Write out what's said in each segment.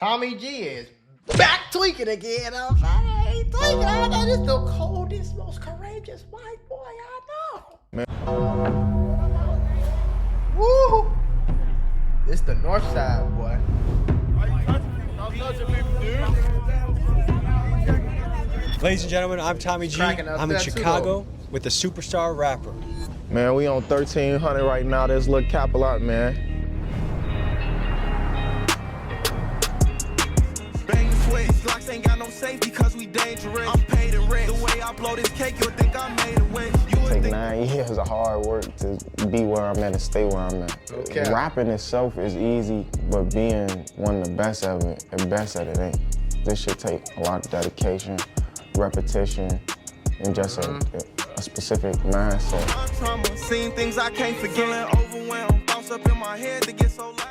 Tommy G is back tweaking again. I'm saying, tweaking. I know this the coldest, most courageous white boy I know. Man. Woo! This the north side, boy. Ladies and gentlemen, I'm Tommy G. I'm in Chicago with the superstar rapper. Man, we on 1300 right now. There's Lil Cap a lot, man. Bang switch, locks ain't got no safety cause we dangerous. I'm paid in rent. The way I blow this cake, you'll think I made a wish. Take 9 years of hard work to be where I'm at and stay where I'm at. Okay. Rapping itself is easy, but being one of the best of it and best at it ain't. This should take a lot of dedication, repetition, and just a specific mindset. Seen things I can't forget. Overwhelmed, bounce up in my head to get so light.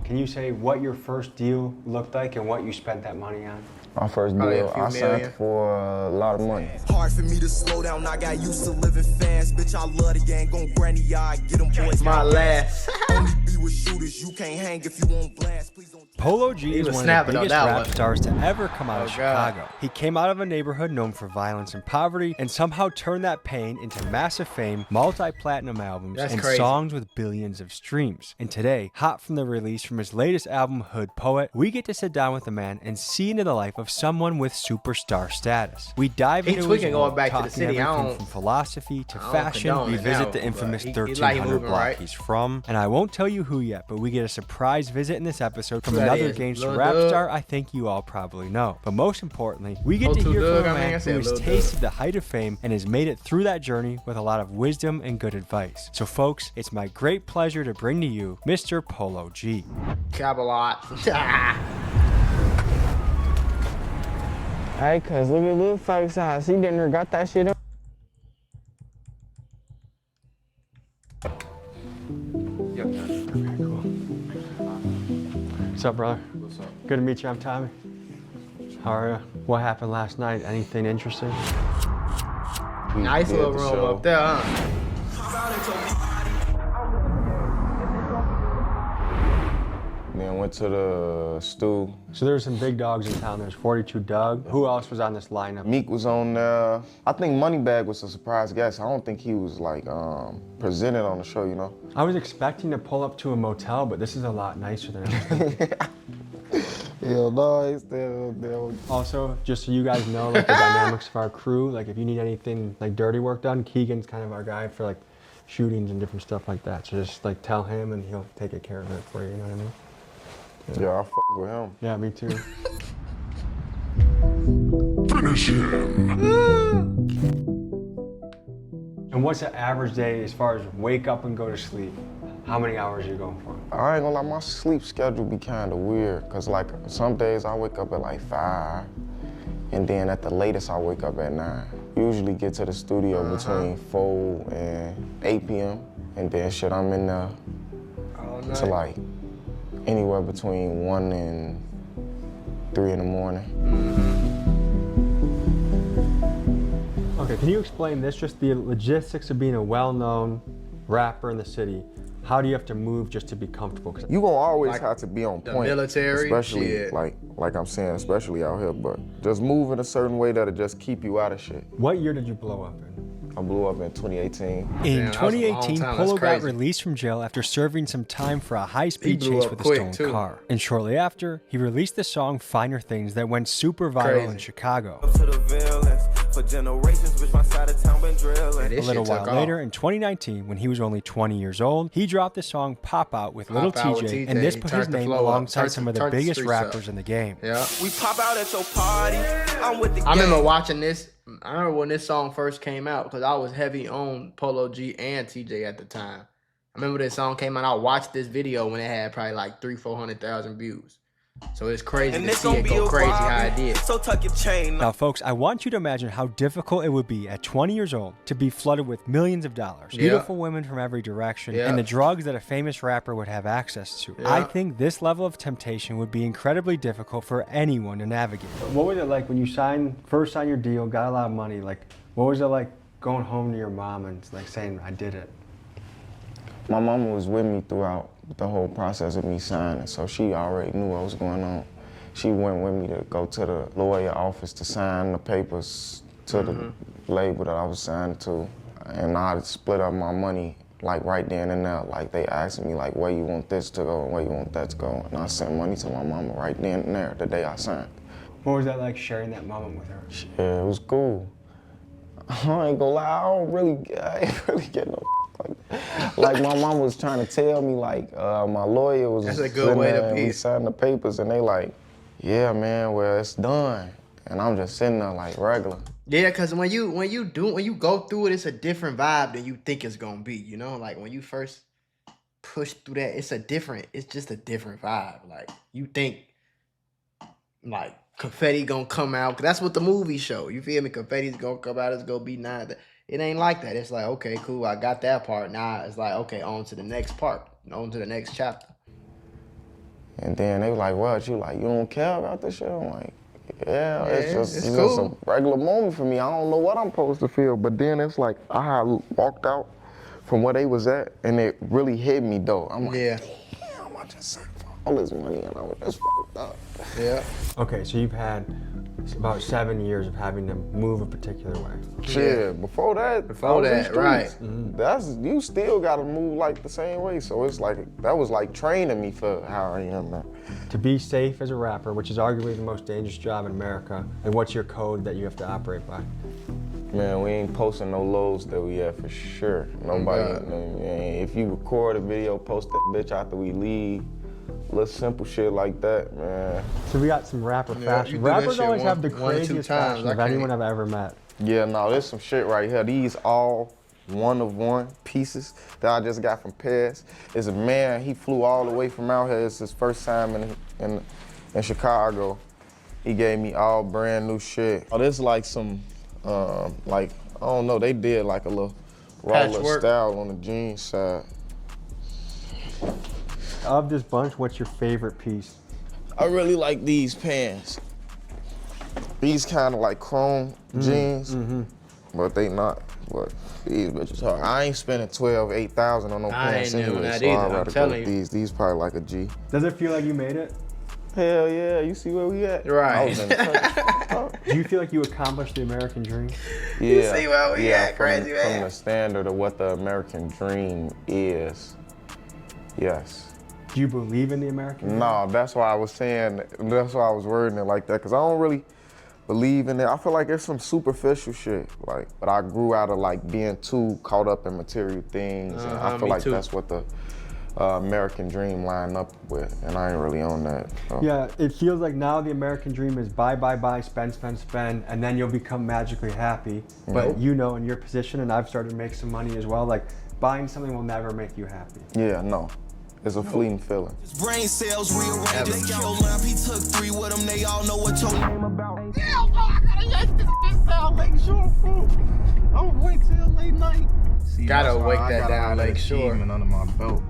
Can you say what your first deal looked like and what you spent that money on? My first deal, I signed for a lot of money. Hard for me to slow down, I got used to living fast. Bitch, I love the gang, gon' granny eye, get them boys. My last. Only be with shooters, you can't hang if you won't blast. Please don't. Polo G is one of the biggest rap stars to ever come out of Chicago. He came out of a neighborhood known for violence and poverty and somehow turned that pain into massive fame, multi-platinum albums, and songs with billions of streams. And today, hot from the release from his latest album, Hood Poet, we get to sit down with the man and see into the life of someone with superstar status. We dive into his world, talking everything from philosophy to fashion. We visit the infamous 1300 block he's from, and I won't tell you who yet, but we get a surprise visit in this episode from another gangster rap star I think you all probably know. But most importantly, we get to hear from a man who has tasted the height of fame and has made it through that journey with a lot of wisdom and good advice. So folks, it's my great pleasure to bring to you Mr. Polo G. Cap a lot. Hey, cuz look at little folks' house. He didn't got that shit up. Yep. Okay, cool. What's up, brother? What's up? Good to meet you. I'm Tommy. How are you? What happened last night? Anything interesting? Nice little room up there, huh? Then went to the stew. So there's some big dogs in town. There's 42 Doug. Who else was on this lineup? Meek was on there. I think Moneybag was a surprise guest. I don't think he was like presented on the show, you know? I was expecting to pull up to a motel, but this is a lot nicer than everything. Yeah, no, he's still. Also, just so you guys know, like the dynamics of our crew, like if you need anything like dirty work done, Keegan's kind of our guy for like shootings and different stuff like that. So just like tell him and he'll take care of it for you, you know what I mean? Yeah, I fuck with him. Yeah, me too. Finish him. And what's the average day as far as wake up and go to sleep? How many hours are you going for? I ain't gonna lie, my sleep schedule be kinda weird. Cause like some days I wake up at like 5, and then at the latest I wake up at 9. Usually get to the studio between 4 and 8 p.m. And then shit, I'm in there to like anywhere between 1 and 3 in the morning. Okay, can you explain this, just the logistics of being a well-known rapper in the city? How do you have to move just to be comfortable? You gonna always have to be on point. Military, especially like I'm saying, especially out here, but just move in a certain way that'll just keep you out of shit. What year did you blow up in? I blew up in 2018. In 2018, Polo got released from jail after serving some time for a high-speed chase with a stolen car. And shortly after, he released the song Finer Things that went super viral in Chicago. A little while later, in 2019, when he was only 20 years old, he dropped the song Pop Out with Lil TJ, and this put his name alongside some of the biggest rappers in the game. Yeah. We pop out at your party. I'm with the I remember watching this. I remember when this song first came out because I was heavy on Polo G and TJ at the time. I remember this song came out. I watched this video when it had probably like 300,000-400,000 views. So it's crazy to see it go crazy how it did. So tuck your chain. Now, folks, I want you to imagine how difficult it would be at 20 years old to be flooded with millions of dollars, beautiful women from every direction, and the drugs that a famous rapper would have access to. I think this level of temptation would be incredibly difficult for anyone to navigate. What was it like when you first signed your deal, got a lot of money? Like, what was it like going home to your mom and like saying, I did it? My mama was with me throughout the whole process of me signing, so she already knew what was going on. She went with me to go to the lawyer office to sign the papers to the label that I was signed to. And I split up my money like right then and there. Like they asked me like where you want this to go and where you want that to go. And I sent money to my mama right then and there the day I signed. What was that like sharing that moment with her? Yeah, it was cool. I ain't gonna lie, I ain't really get no like that. Like my mom was trying to tell me like my lawyer was That's a good way to be. We signed the papers and they like, yeah man, well it's done. And I'm just sitting there like regular. Yeah, cause when you go through it, it's a different vibe than you think it's gonna be. You know, like when you first push through that, it's just a different vibe. Like you think like confetti gonna come out, cause that's what the movie show. You feel me? Confetti's gonna come out, it's gonna be nice. It ain't like that. It's like, okay, cool, I got that part. Now it's like, okay, on to the next part, on to the next chapter. And then they were like, what, you don't care about this shit? I'm like, yeah, it's just cool. a regular moment for me. I don't know what I'm supposed to feel, but then it's like I had walked out from where they was at, and it really hit me though. I'm like, damn, I just saved all this money and I was just fucked up. Yeah. Okay, so you've had about 7 years of having to move a particular way. Yeah, before that, right. You still gotta move like the same way. So it's like, that was like training me for how I am now. To be safe as a rapper, which is arguably the most dangerous job in America, and what's your code that you have to operate by? Man, we ain't posting no lows that we have for sure. Nobody, if you record a video, post that bitch after we leave. Little simple shit like that, man. So we got some rapper fashion. Rappers always have the craziest fashion of anyone I've ever met. Yeah, no, there's some shit right here. These all one-of-one pieces that I just got from Paris. It's a man, he flew all the way from out here. It's his first time in Chicago. He gave me all brand new shit. Oh, this like some, like, I don't know, they did like a little raw style on the jeans side. Of this bunch, what's your favorite piece? I really like these pants. These kind of like chrome jeans, but they not. But these bitches hard. I ain't spending 8,000 on no pants anyway, so I'd rather go with these. These probably like a G. Does it feel like you made it? Hell yeah, you see where we at? Right. Do you feel like you accomplished the American dream? Yeah. You see where we at, crazy man? From the standard of what the American dream is, yes. Do you believe in the American dream? No, that's why I was saying, that's why I was wording it like that, because I don't really believe in it. I feel like it's some superficial shit, like, but I grew out of like being too caught up in material things, and I feel like that's what the American dream line up with, and I ain't really on that. So. Yeah, it feels like now the American dream is buy, spend, and then you'll become magically happy. But you know, in your position, and I've started to make some money as well, like buying something will never make you happy. Yeah, no. It's a fleeting feeling. Brain cells rearranged. They kill lamp. He took 3 with him. They all know what your name about. Hell no, I gotta yank this down Lake Shore food. I'll wait till late night. See, gotta wake that down Lake Shore. Under my belt.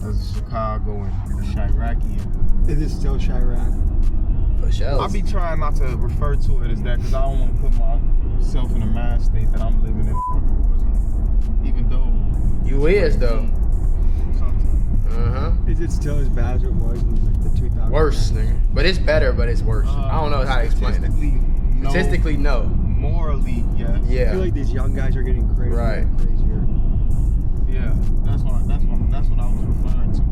That's Chicago and Chirac. Is it still Chirac? For sure. I be trying not to refer to it as that because I don't want to put myself in a mind state that I'm living in a fucking war zone. Even though you is though. Is it still as bad as it was in like the 2000s? Worse, nigga. But it's better, but it's worse. I don't know how to explain it. Statistically, no. Morally, yes. Yeah. I feel like these young guys are getting crazier Right. and crazier. Yeah, that's what I was referring to.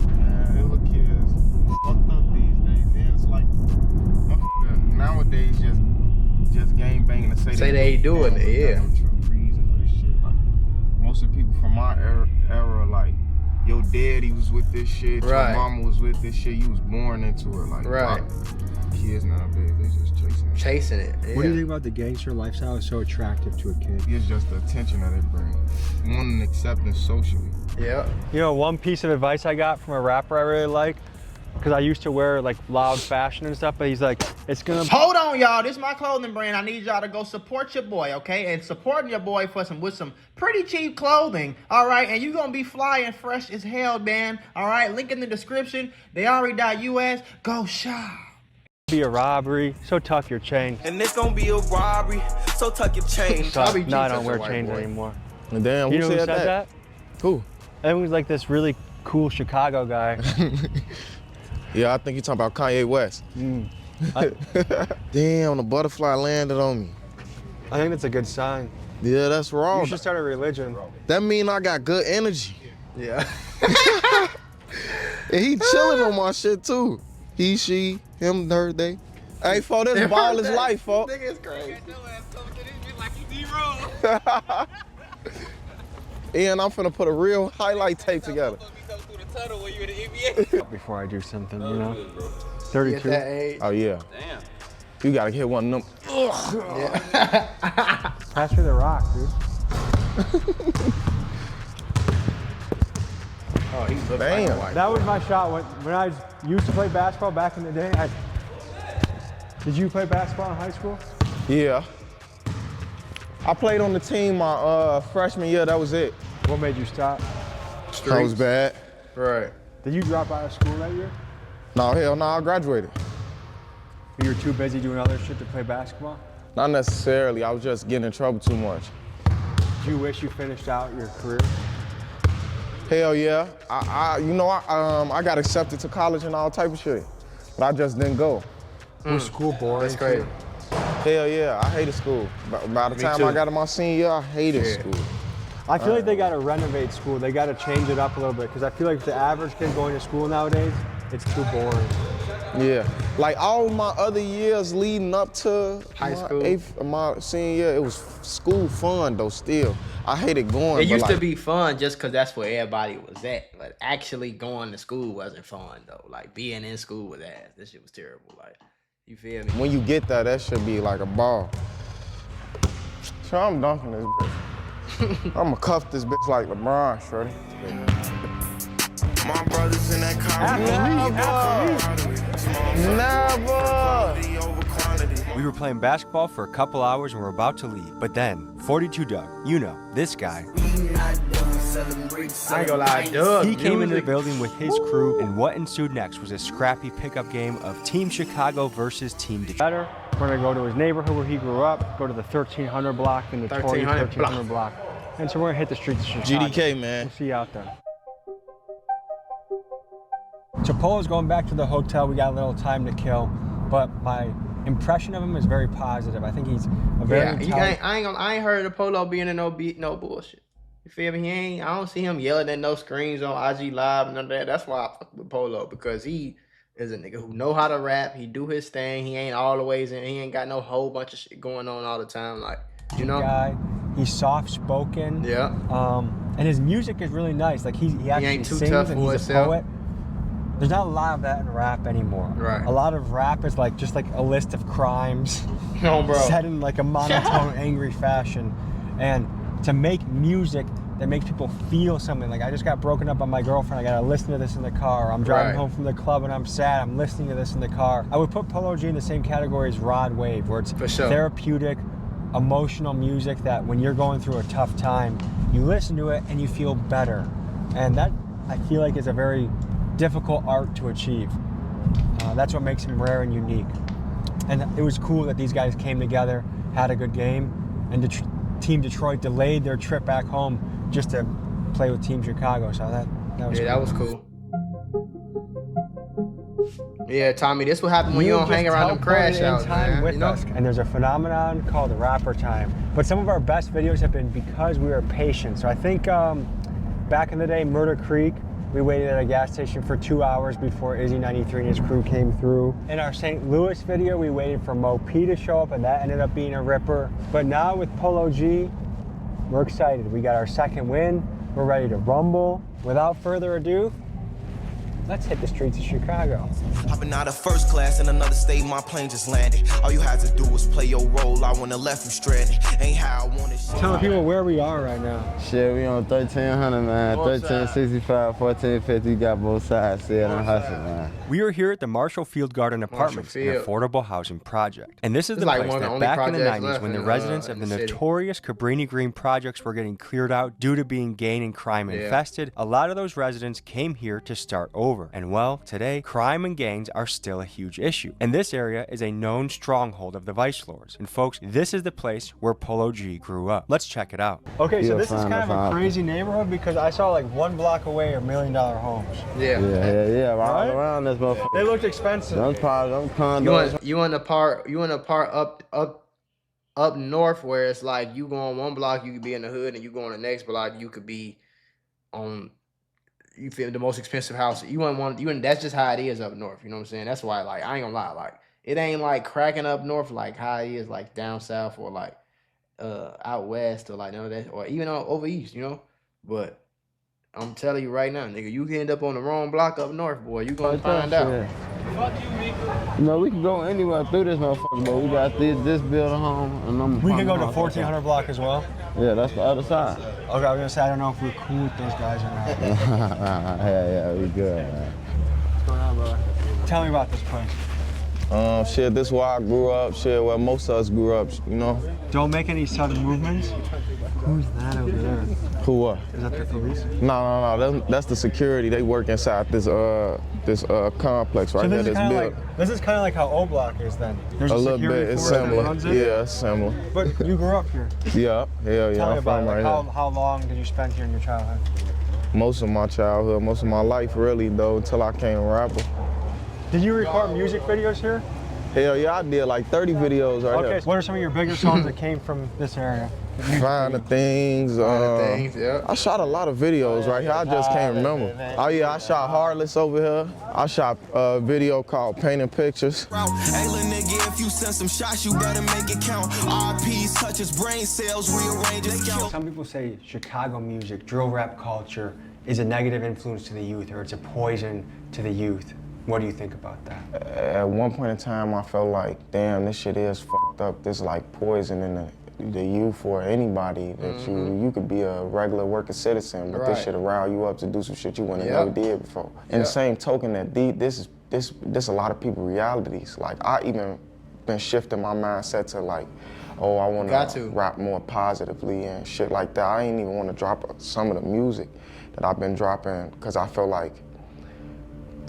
Man, little kids fucked up these days. Then it's like nowadays just gang banging to say they ain't doing it. Yeah. No true reason for this shit. Like most of the people from my era, like your daddy was with this shit, your mama was with this shit. You was born into it. Like kids nowadays, they just chasing it. Yeah. What do you think about the gangster lifestyle is so attractive to a kid? It's just the attention that it brings. Wanting acceptance socially. Yeah. You know, one piece of advice I got from a rapper I really like, because I used to wear like loud fashion and stuff, but he's like, it's gonna... Hold on, y'all. This is my clothing brand. I need y'all to go support your boy, okay? And supporting your boy with some pretty cheap clothing, all right? And you gonna be fly and fresh as hell, man, all right? Link in the description. Theari.us. Go shop. Be a robbery, so tuck your chain. And it's gonna be a robbery, so tuck your chain. No, I don't wear chains anymore. Damn, you know who said that? Who? It was like this really cool Chicago guy. Yeah, I think you're talking about Kanye West. Damn, the butterfly landed on me. I think that's a good sign. Yeah, that's wrong. You should start a religion. That mean I got good energy. Yeah. And he chilling on my shit too. He, she, him, her, they. Hey, folks, this ball is life, folks. Nigga is crazy. And I'm finna put a real highlight tape together. Before I do something, you know? 32. Oh, yeah. Damn. You gotta hit one of them. Yeah. Pass me the rock, dude. Oh, he looks Damn. like a white That boy. was my shot when I used to play basketball back in the day. Did you play basketball in high school? Yeah. I played on the team my freshman year, that was it. What made you stop? That was bad. Right. Did you drop out of school that year? No, hell no, I graduated. You were too busy doing other shit to play basketball? Not necessarily, I was just getting in trouble too much. Do you wish you finished out your career? Hell yeah. I got accepted to college and all type of shit, but I just didn't go. Was school boring? That's crazy. Hell yeah, I hated school. By the time too. I got to my senior year, I hated school. I feel like they gotta renovate school. They gotta change it up a little bit because I feel like the average kid going to school nowadays, it's too boring. Yeah, like all my other years leading up to High school. my senior year, it was school fun though still. I hated going. It but used to like, be fun just because that's where everybody was at. But actually going to school wasn't fun though. Like being in school was ass. This shit was terrible. Like, you feel me? when you get that should be like a ball. So I'm dunking this bitch. I'ma cuff this bitch like LeBron, shorty. My brothers in that car. Never. We were playing basketball for a couple hours and we're about to leave. But then, 42 Doug, you know, this guy. I ain't gonna lie, Doug. He came into the building with his crew, and what ensued next was a scrappy pickup game of Team Chicago versus Team Detroit. We're gonna go to his neighborhood where he grew up, go to the 1300 block, the notorious 1300 block. And so we're gonna hit the streets of Chicago. GDK, man. We'll see you out there. So Polo's going back to the hotel. We got a little time to kill, but my impression of him is very positive. I think he's a very intelligent. I ain't heard of Polo being in no bullshit. You feel me? I don't see him yelling at no screens on IG Live and none of that. That's why I fuck with Polo, because he is a nigga who know how to rap. He do his thing. He ain't always in. He ain't got no whole bunch of shit going on all the time. Like, you know. Guy. He's soft spoken. Yeah. And his music is really nice. Like he actually ain't too sings tough and for he's a himself. poet. There's not a lot of that in rap anymore. Right. A lot of rap is like just like a list of crimes. No, bro. Said in like a monotone, angry fashion. And to make music that makes people feel something. Like, I just got broken up by my girlfriend. I gotta listen to this in the car. I'm driving home from the club and I'm sad. I'm listening to this in the car. I would put Polo G in the same category as Rod Wave, where it's therapeutic, emotional music that when you're going through a tough time, you listen to it and you feel better. And that, I feel like, is a very difficult art to achieve. That's what makes him rare and unique. And it was cool that these guys came together, had a good game, and Team Detroit delayed their trip back home just to play with Team Chicago. So that was cool. That was cool. Yeah, Tommy, this what happens when you don't hang around them crash outs, man. With us. And there's a phenomenon called rapper time. But some of our best videos have been because we were patient. So I think back in the day, Murder Creek, we waited at a gas station for 2 hours before Izzy 93 and his crew came through. In our St. Louis video, we waited for Mo P to show up, and that ended up being a ripper. But now with Polo G, we're excited. We got our second win. We're ready to rumble. Without further ado, let's hit the streets of Chicago. Hopping out of first class in another state, my plane just landed. All you had to do was play your role. I wouldn't have left you stranded. Ain't how I wanted. Tell the people where we are right now. Shit, we on 1300, man. 1365, 1450. Got both sides. See it and hustle, man. We are here at the Marshall Field Garden Apartments, an affordable housing project. And this is the place that back in the 90s, when the residents of the notorious Cabrini Green projects were getting cleared out due to being gang and crime infested, a lot of those residents came here to start over. over. And well, today, crime and gangs are still a huge issue. And this area is a known stronghold of the vice lords. And folks, this is the place where Polo G grew up. Let's check it out. Okay, so this is kind of a crazy neighborhood because I saw like 1 block away are $1 million homes. Yeah. All around this motherfucker. They looked expensive. Them condos. You in the part up north where it's like you go on 1 block, you could be in the hood, and you go on the next block, you could be on, you feel, the most expensive house. That's just how it is up north. You know what I'm saying? That's why, like, I ain't gonna lie, like, it ain't like cracking up north like how it is like down south or like out west or like none of that, or even over east, you know. But I'm telling you right now, nigga, you can end up on the wrong block up north, boy. You gonna find out. No, we can go anywhere through this motherfucker, but we got this building home, and we can go to 1400 block as well. Yeah, that's the other side. Okay, I was gonna say I don't know if we're cool with those guys or not. yeah, we good, man. What's going on, brother? Tell me about this place. Shit, this is where I grew up. Shit, where most of us grew up, you know. Don't make any sudden movements. Who's that over there? Who what? Is that the police? No. That's the security. They work inside this complex right here. This is kind of like how O Block is then. There's a little bit. It's similar. Yeah, it's similar. But you grew up here. Yeah. Hell yeah. Tell me about right how long did you spend here in your childhood? Most of my childhood, most of my life, really though, until I became a rapper. Did you record music videos here? Hell yeah, I did like 30 videos right here. Okay, so what are some of your bigger songs that came from this area? Find the Things. Yeah. I shot a lot of videos right here. I just can't remember. Oh yeah, I shot Heartless over here. I shot a video called Painting Pictures. Hey, little nigga, if you send some shots, you better make it count. RPs touch his brain cells, rearrange his count. Some people say Chicago music, drill rap culture, is a negative influence to the youth, or it's a poison to the youth. What do you think about that? At one point in time, I felt like, damn, this shit is fucked up. This like poison in the youth or anybody that you could be a regular working citizen, but this shit will rile you up to do some shit you wouldn't have never did before. In the same token, that this a lot of people realities. Like I even been shifting my mindset to like, oh, I want to rap more positively and shit like that. I ain't even want to drop some of the music that I've been dropping because I feel like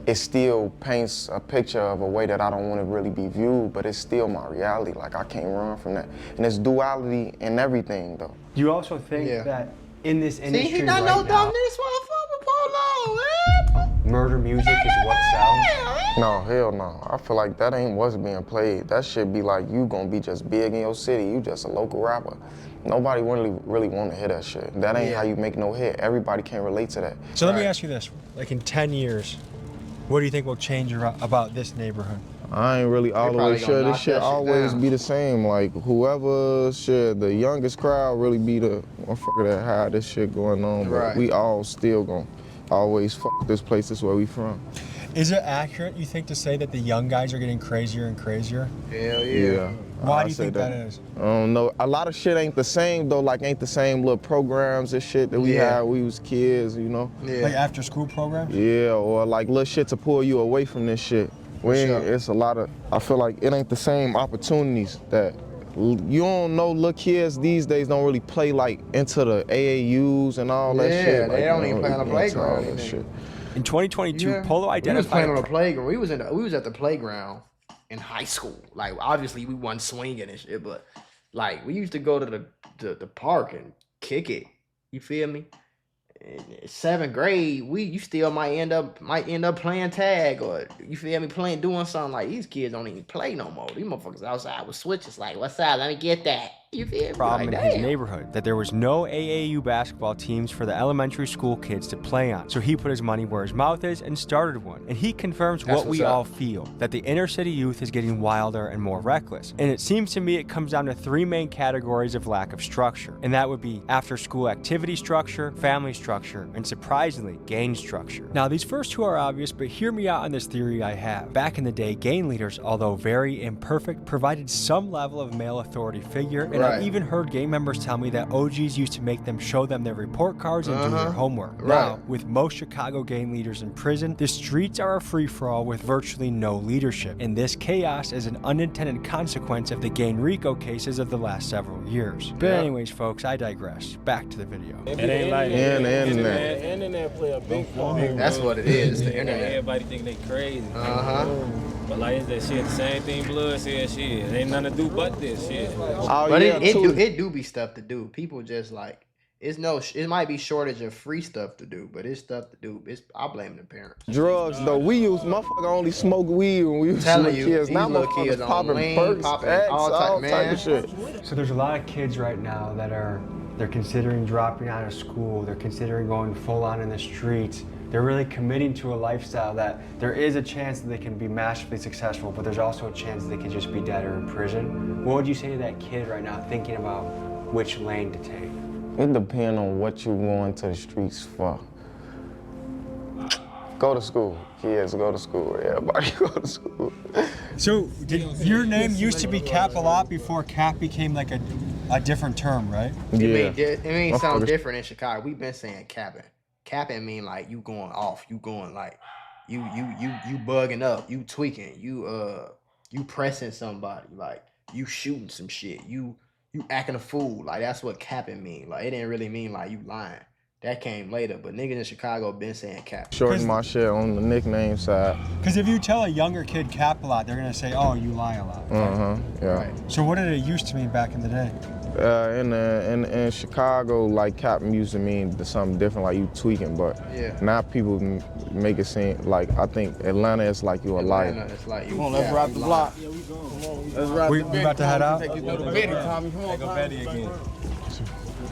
it still paints a picture of a way that I don't want to really be viewed, but it's still my reality. Like, I can't run from that. And there's duality in everything, though. You also think that in this industry he not right no dumb this motherfucker, Polo. Murder music is what sells? No, hell no. I feel like that ain't what's being played. That should be like you gonna be just big in your city. You just a local rapper. Nobody really want to hear that shit. That ain't how you make no hit. Everybody can't relate to that. So let me ask you this. Like in 10 years, what do you think will change about this neighborhood? I ain't really all the way sure. This shit always be the same. Like whoever shit, the youngest crowd really be the motherfucker that had this shit going on. But we all still gonna always fuck this place. This is where we from. Is it accurate, you think, to say that the young guys are getting crazier and crazier? Hell yeah. Why do you think that is? I don't know. A lot of shit ain't the same though. Like ain't the same little programs and shit that we had when we was kids, you know? Yeah. Like after school programs? Yeah, or like little shit to pull you away from this shit. It's a lot of, I feel like it ain't the same opportunities that, you don't know, little kids these days don't really play like into the AAUs and all that shit. Yeah, they don't even play on the playground. In 2022, Polo identified. We was playing on the playground. We was at the playground in high school. Like obviously we wasn't swinging and shit, but like we used to go to the park and kick it. You feel me? In 7th grade, you still might end up playing tag, or you feel me, doing something. Like these kids don't even play no more. These motherfuckers outside with switches. Like, what's up? Let me get that. You feel me? Problem like, in his neighborhood that there was no AAU basketball teams for the elementary school kids to play on. So he put his money where his mouth is and started one. And he confirms what we all feel, that the inner city youth is getting wilder and more reckless. And it seems to me it comes down to 3 main categories of lack of structure. And that would be after school activity structure, family structure, and surprisingly, gang structure. Now these first 2 are obvious, but hear me out on this theory I have. Back in the day, gang leaders, although very imperfect, provided some level of male authority figure and And I've even heard gang members tell me that OGs used to make them show them their report cards and do their homework. Now, with most Chicago gang leaders in prison, the streets are a free-for-all with virtually no leadership. And this chaos is an unintended consequence of the gang RICO cases of the last several years. But anyways, folks, I digress. Back to the video. It ain't like the internet play a big part. That's what it is, the internet. Everybody think they crazy. But like is that shit the same thing Blood said, shit. It ain't nothing to do but this shit. But it do be stuff to do. People just like, it might be shortage of free stuff to do, but it's stuff to do. I blame the parents. Drugs though, motherfucker only smoke weed when we was little kids. Now motherfuckers popping perks, all type of shit. So there's a lot of kids right now that they're considering dropping out of school. They're considering going full on in the streets. They're really committing to a lifestyle that there is a chance that they can be massively successful, but there's also a chance that they can just be dead or in prison. What would you say to that kid right now thinking about which lane to take? It depends on what you're going to the streets for. Go to school. Kids, go to school. Everybody go to school. So your name used to be Cap a lot before Cap became like a different term, right? Yeah. It may sound different in Chicago. We've been saying capping. Capping mean like you going off. You going like you bugging up. You tweaking. You pressing somebody. Like you shooting some shit. You acting a fool. Like that's what capping mean. Like it didn't really mean like you lying. That came later, but niggas in Chicago been saying cap. Shorten my shit on the nickname side. Because if you tell a younger kid cap a lot, they're gonna say, "Oh, you lie a lot." Yeah. Right. So what did it used to mean back in the day? In Chicago, like cap used to mean something different, like you tweaking. But now people make it seem like I think Atlanta is like you a liar. It's like you. Come on, let's rap the block. Yeah, we going. Let's rap we about to head out. Take you through the Betty, Tommy. Come on, Betty again.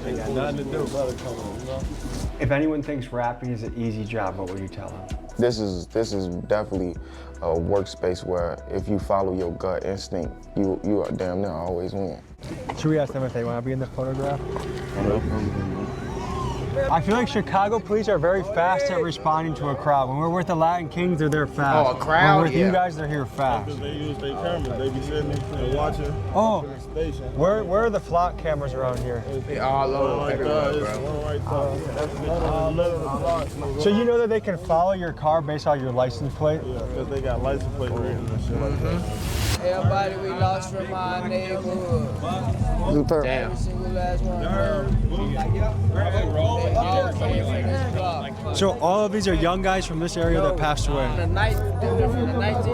Ain't got nothing to do. If anyone thinks rapping is an easy job, what would you tell them? This is definitely a workspace where if you follow your gut instinct, you are damn near always win. Should we ask them if they want to be in the photograph? I feel like Chicago police are very fast at responding to a crowd. When we're with the Latin Kings, they're there fast. Oh, a crowd? When we're with you guys, they're here fast. They use their cameras. They be sitting there watching. Oh, where are the flock cameras around here? They all over everywhere, bro. So you know that they can follow your car based on your license plate? Yeah, because they got license plate readers and shit like that. Everybody we lost from our neighborhood. Damn. Every single last one of them. They all came from this block. So all of these are young guys from this area that passed away? From the 1990s,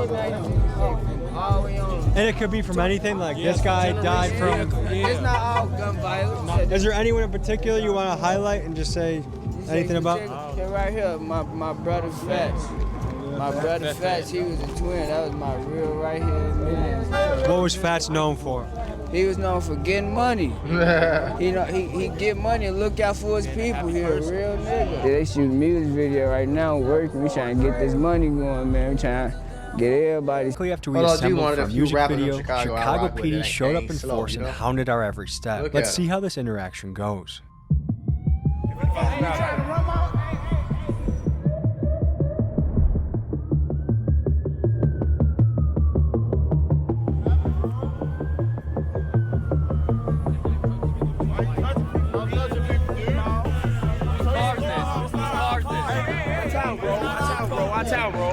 all the way on. And it could be from anything, like this guy died from... It's not all gun violence. Is there anyone in particular you want to highlight and just say anything about? Right here, my brother Fats. My brother Fats, he was a twin. That was my real right hand man. What was Fats known for? He was known for getting money. He get money and look out for his people. He a real nigga. They shoot a music video right now, working. We trying to get this money going, man. We trying to get everybody. Quickly after we assembled for a music video, Chicago PD showed up in force and hounded our every step. Let's see how this interaction goes.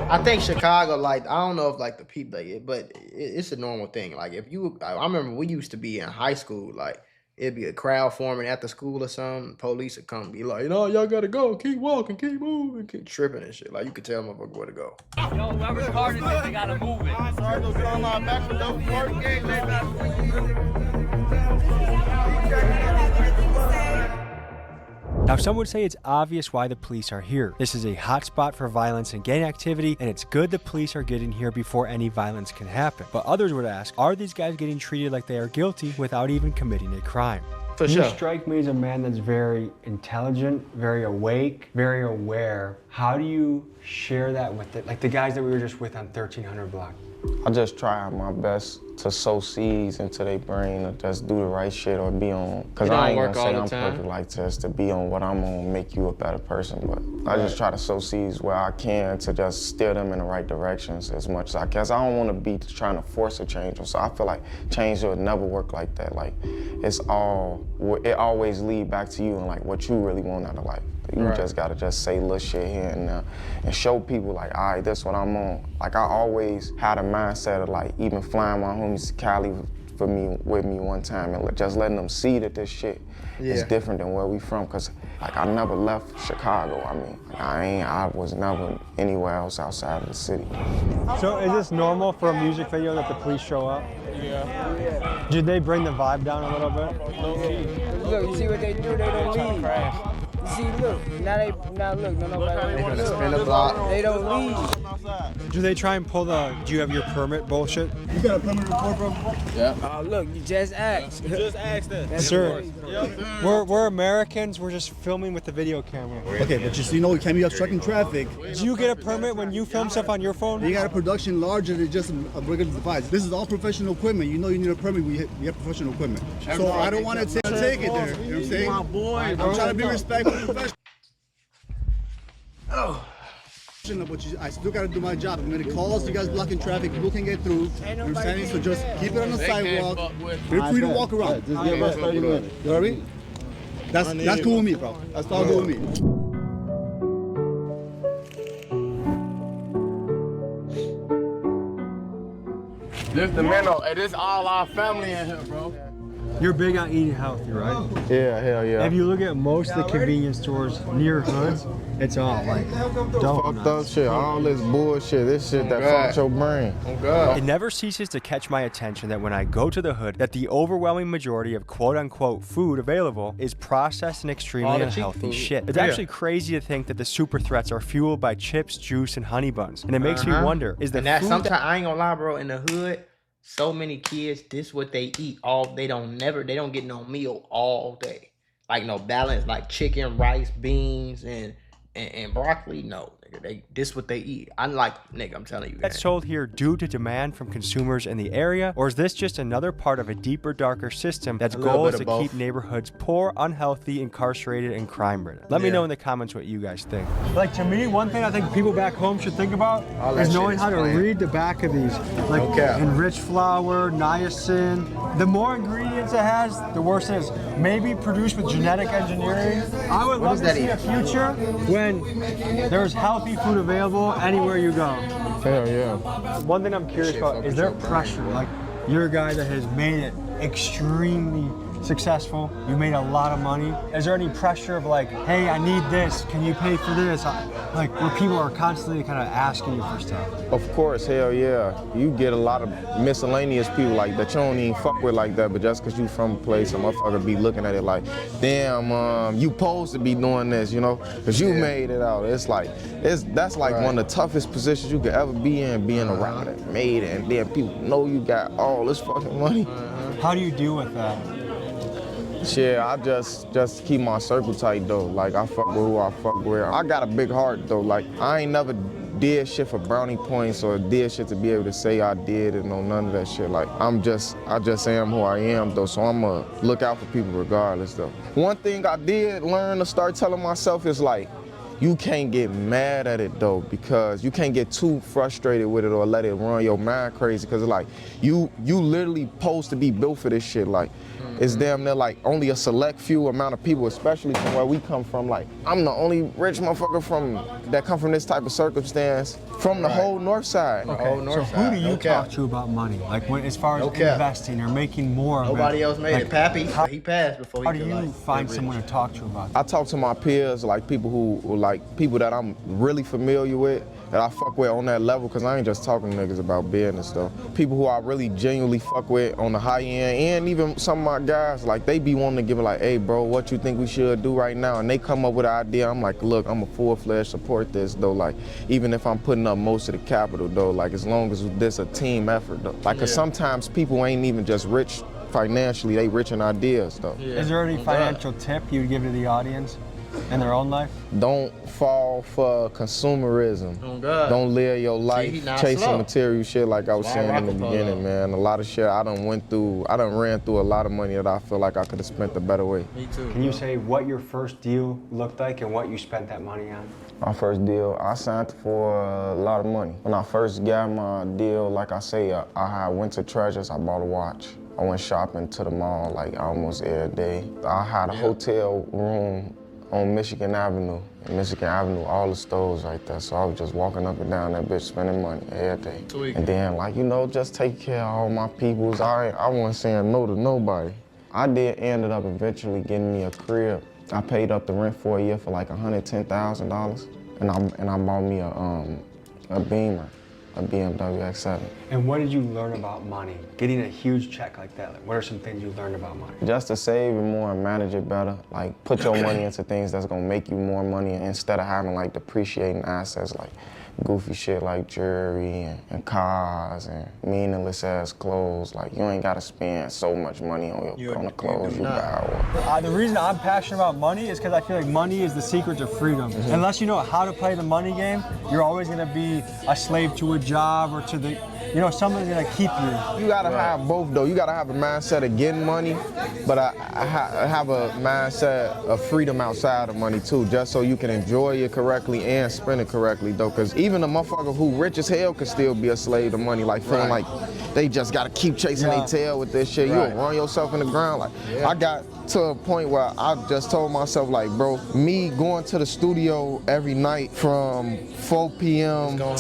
I think Chicago, like, I don't know if like the people, but it's a normal thing. Like if you, I remember we used to be in high school, like it'd be a crowd forming after school or something. Police would come and be like, no, y'all gotta go, keep walking, keep moving, keep tripping and shit. Like you could tell motherfucker where to go. Yo, whoever's hardest, they gotta move it. Now, some would say it's obvious why the police are here. This is a hotspot for violence and gang activity, and it's good the police are getting here before any violence can happen. But others would ask, are these guys getting treated like they are guilty without even committing a crime? For sure. You strike me as a man that's very intelligent, very awake, very aware. How do you share that with like the guys that we were just with on 1300 block? I just try my best to sow seeds into their brain or just do the right shit or be on, cause I ain't gonna say I'm perfect like this, to be on what I'm on, make you a better person, but I just try to sow seeds where I can to just steer them in the right directions as much as I can. I don't wanna be trying to force a change, so I feel like change would never work like that. Like, it always lead back to you and like what you really want out of life. You just gotta just say little shit here and there and show people like, all right, this what I'm on. Like, I always had a mindset of like even flying my homies to Cali with me one time and just letting them see that this shit is different than where we from. Cause like I never left Chicago. I mean, like, I was never anywhere else outside of the city. So is this normal for a music video that the police show up? Yeah. Did they bring the vibe down a little bit? Look, you see what they do? They don't leave. You see, look, now look, nobody They're gonna spin the block. They don't leave. Do they try and pull do you have your permit bullshit? You got a permit report, bro? Yeah. Oh, look, you just asked. Just ask that. Sir, we're Americans, we're just filming with the video camera. Okay, but just so you know, we can't be obstructing traffic. Do you get a permit when you film stuff on your phone? You got a production larger than just a regular device. This is all professional equipment. You know you need a permit, we have professional equipment. So I don't want to take it there, you know what I'm saying? My boy, I'm trying to be respectful and professional. Oh. But I still got to do my job. I'm going to calls, you guys blocking traffic, people can get through. You know what I'm saying? So just keep it on the sidewalk. Feel free to walk around. Just give us 30 minutes. You know what I mean? That's cool with me, bro. That's all cool with me. This the minnow. Hey, this all our family in here, bro. You're big on eating healthy, right? Yeah, hell yeah. If you look at most of the convenience stores near hoods, it's all like fucked up shit, all this bullshit, this shit that fucks your brain. Oh God. It never ceases to catch my attention that when I go to the hood, that the overwhelming majority of quote-unquote food available is processed and extremely unhealthy shit. It's actually crazy to think that the super threats are fueled by chips, juice, and honey buns. And it makes me wonder, is the and that sometimes I ain't gonna lie, bro, in the hood, so many kids, this what they eat they don't get no meal all day. Like no balance, like chicken, rice, beans, and broccoli. No, nigga, this what they eat. Unlike, nigga, I'm telling you. That's sold here due to demand from consumers in the area, or is this just another part of a deeper, darker system that's goal is to keep neighborhoods poor, unhealthy, incarcerated, and crime-ridden? Let me know in the comments what you guys think. Like, to me, one thing I think people back home should think about is knowing how to read the back of these. Like enriched flour, niacin. The more ingredients it has, the worse it is. Maybe produced with genetic engineering. I would love to see a future when there's healthy food available anywhere you go. Hell yeah. One thing I'm curious about, is there pressure? Like, you're a guy that has made it extremely successful, you made a lot of money. Is there any pressure of like, hey, I need this, can you pay for this? Like, where people are constantly kind of asking you for stuff. Of course, hell yeah. You get a lot of miscellaneous people like that you don't even fuck with like that, but just because you from a place, a motherfucker be looking at it like, damn, you supposed to be doing this, you know? Because you made it out. It's like, that's like one of the toughest positions you could ever be in, being around it, made it, and then people know you got all this fucking money. How do you deal with that? Shit, I just keep my circle tight though. Like, I fuck with who I fuck with. I got a big heart though. Like, I ain't never did shit for brownie points or did shit to be able to say I did and none of that shit. Like, I just am who I am though, so I'ma look out for people regardless though. One thing I did learn to start telling myself is like, you can't get mad at it though, because you can't get too frustrated with it or let it run your mind crazy, because like, you literally supposed to be built for this shit. Like, it's damn near like only a select few amount of people, especially from where we come from. Like, I'm the only rich motherfucker that come from this type of circumstance from the whole north side. Okay, so who do you talk to about money? Like, as far as investing or making more of it? Nobody else made it. Pappy, he passed before he could. How do you find someone to talk to about that? I talk to my peers, like people that I'm really familiar with, that I fuck with on that level, because I ain't just talking to niggas about business though. People who I really genuinely fuck with on the high end, and even some of my guys, like, they be wanting to give it like, hey bro, what you think we should do right now? And they come up with an idea. I'm like, look, I'm a full-fledged support this though. Like, even if I'm putting up most of the capital though, like, as long as this a team effort though. Like, cause sometimes people ain't even just rich financially, they rich in ideas though. Is there any financial tip you'd give to the audience? In their own life? Don't fall for consumerism. Oh God. Don't live your life chasing slow. material shit like I was saying in the beginning, man. A lot of shit I done ran through a lot of money that I feel like I could have spent a better way. Me too. Can you say what your first deal looked like and what you spent that money on? My first deal, I signed for a lot of money. When I first got my deal, like I say, I went to Treasures, I bought a watch. I went shopping to the mall like almost every day. I had a hotel room on Michigan Avenue. In Michigan Avenue, all the stores right there. So I was just walking up and down that bitch spending money every day. Tweaking. And then like, you know, just take care of all my peoples. I wasn't saying no to nobody. I ended up eventually getting me a crib. I paid up the rent for a year for like $110,000. And I bought me a Beamer, a BMW X7. And what did you learn about money? Getting a huge check like that, like, what are some things you learned about money? Just to save it more and manage it better. Like, put your money into things that's gonna make you more money instead of having like depreciating assets like goofy shit like jewelry and cars and meaningless ass clothes. Like, you ain't gotta spend so much money on the clothes you buy. The reason I'm passionate about money is because I feel like money is the secret to freedom. Unless you know how to play the money game, you're always gonna be a slave to a job or to the, you know, someone's gonna keep you. You gotta have both though. You gotta have a mindset of getting money, but I have a mindset of freedom outside of money too, just so you can enjoy it correctly and spend it correctly though. Cause even a motherfucker who rich as hell could still be a slave to money, like feeling like they just gotta keep chasing their tail with this shit. You'll run yourself in the ground. Like I got to a point where I just told myself like, bro, me going to the studio every night from 4 p.m. to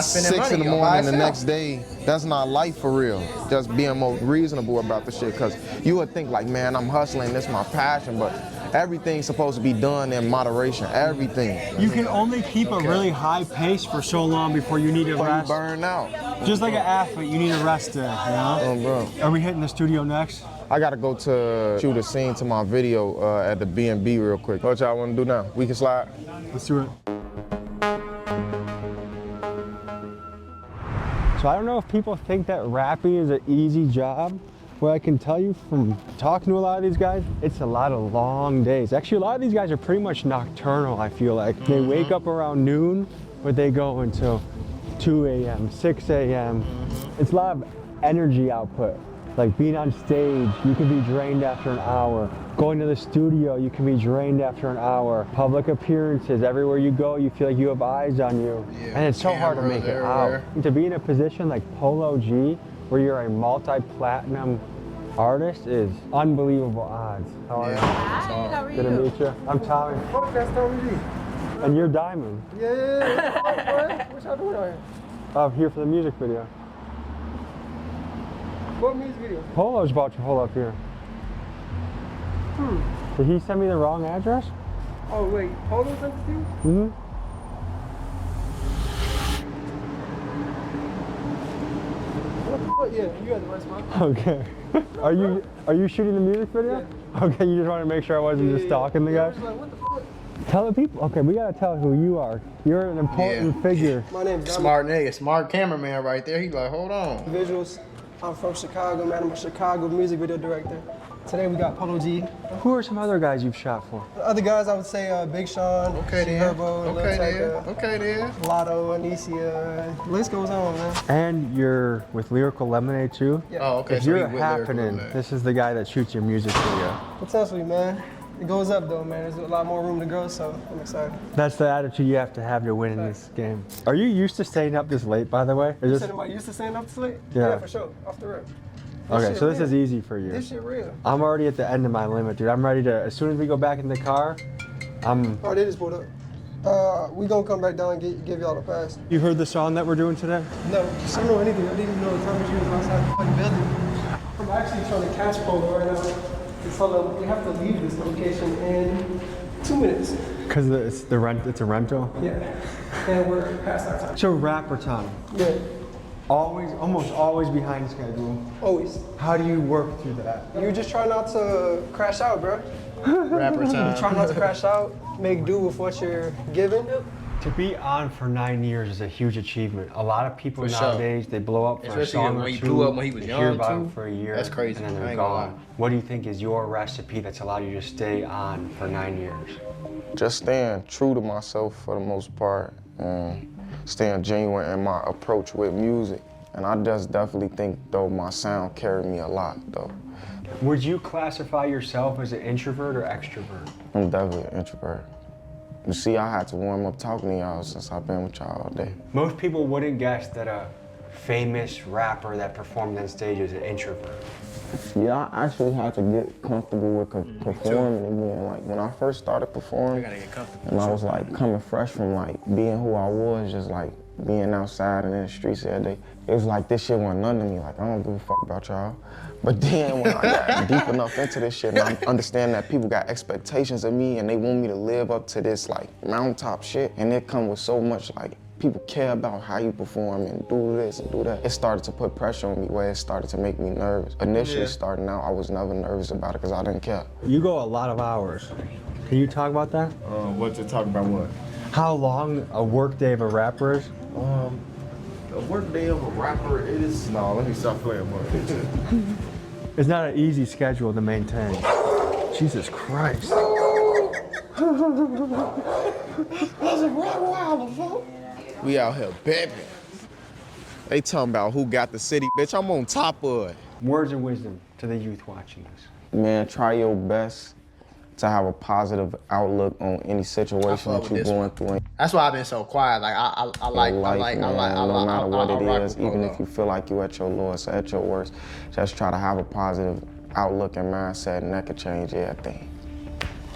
6 in the morning the next day, that's not life for real. Just being more reasonable about the shit, cause you would think like, man, I'm hustling, this is my passion, but everything's supposed to be done in moderation, everything. You can only keep a really high pace for so long before you need to rest. You burn out. Just like an athlete, you need a rest day, you know? Oh, bro. Are we hitting the studio next? I gotta go to shoot a scene to my video at the B&B real quick. What y'all wanna do now? We can slide? Let's do it. So I don't know if people think that rapping is an easy job. What I can tell you from talking to a lot of these guys, it's a lot of long days. Actually, a lot of these guys are pretty much nocturnal, I feel like. They wake up around noon, but they go until 2 a.m., 6 a.m. It's a lot of energy output. Like being on stage, you can be drained after an hour. Going to the studio, you can be drained after an hour. Public appearances, everywhere you go, you feel like you have eyes on you. And it's so hard to make it out. And to be in a position like Polo G, where you're a multi-platinum artist, is unbelievable odds. How are you? Hi, how are you? Good to meet you. I'm Tommy. Oh, that's Tommy G. And you're Diamond. Yeah. What y'all doing out here? I'm here for the music video. What music video? Polo's about to pull up here. Did he send me the wrong address? Oh wait, Polo sent it to you? Mm-hmm. What? Yeah, you had the right spot. Okay. Are you shooting the music video? Yeah. Okay, you just want to make sure I wasn't just stalking the guy? Like, what the fuck? Tell the people. Okay, we gotta tell who you are. You're an important figure. My name's Smart nigga, smart cameraman right there. He's like, hold on. Visuals. I'm from Chicago, man. I'm a Chicago music video director. Today we got Polo G. Who are some other guys you've shot for? The other guys, I would say Big Sean, Herbo, Okay then. Lotto, Anicia. The list goes on, man. And you're with Lyrical Lemonade too? Yeah. Oh, okay. If you're happening, this is the guy that shoots your music video. Potentially, man. It goes up though, man. There's a lot more room to grow, so I'm excited. That's the attitude you have to win in this game. Are you used to staying up this late, by the way? You said, am I used to staying up this late? Yeah, for sure. Off the rip. Okay, so this is easy for you. This shit real. I'm already at the end of my limit, dude. I'm ready to, as soon as we go back in the car, Oh, they just pulled up. We gonna come back down and give y'all the pass. You heard the song that we're doing today? No, I don't know anything. I didn't even know the time you was outside the fucking building. I'm actually trying to catch Polo right now. So we have to leave this location in 2 minutes. Because it's a rental? Yeah, and we're past our time. So rapper time. Yeah. Almost always behind schedule. Always. How do you work through that? You just try not to crash out, bro. Rapper time. Try not to crash out. Make do with what you're given. To be on for 9 years is a huge achievement. A lot of people nowadays, they blow up for a song or two. Especially when he blew up when he was young, hear about too. him for a year. That's crazy. And then they're gone. What do you think is your recipe that's allowed you to stay on for 9 years? Just staying true to myself for the most part, and staying genuine in my approach with music. And I just definitely think, though, my sound carried me a lot, though. Would you classify yourself as an introvert or extrovert? I'm definitely an introvert. You see, I had to warm up talking to y'all since I've been with y'all all day. Most people wouldn't guess that a famous rapper that performed on stage is an introvert. Yeah, I actually had to get comfortable with performing again. Like when I first started performing, and I was like coming fresh from like being who I was, just like being outside and in the streets every day. It was like this shit wasn't nothing to me. Like I don't give a fuck about y'all. But then when I got deep enough into this shit, and I understand that people got expectations of me and they want me to live up to this like mountaintop shit, and it come with so much like people care about how you perform and do this and do that. It started to put pressure on me where it started to make me nervous. Initially starting out, I was never nervous about it because I didn't care. You go a lot of hours. Can you talk about that? What to talk about what? How long a work day of a rapper is? A work day of a rapper is... No, let me stop playing more. It's not an easy schedule to maintain. Jesus Christ. We out here baby. They talking about who got the city, bitch. I'm on top of it. Words of wisdom to the youth watching this. Man, try your best to have a positive outlook on any situation that you're going through. That's why I've been so quiet. Like I like no matter what it is, even if you feel like you're at your lowest, at your worst, just try to have a positive outlook and mindset, and that could change everything.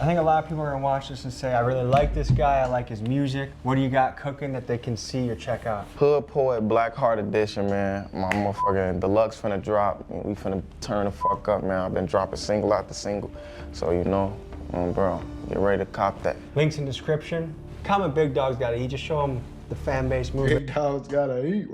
I think a lot of people are gonna watch this and say, I really like this guy, I like his music. What do you got cooking that they can see or check out? Hood Poet Black Heart Edition, man. My motherfucking deluxe finna drop. We finna turn the fuck up, man. I've been dropping single after single. So, you know, bro, get ready to cop that. Links in description. Comment Big Dog's Gotta Eat. Just show them the fan base movement. Big Dog's Gotta Eat.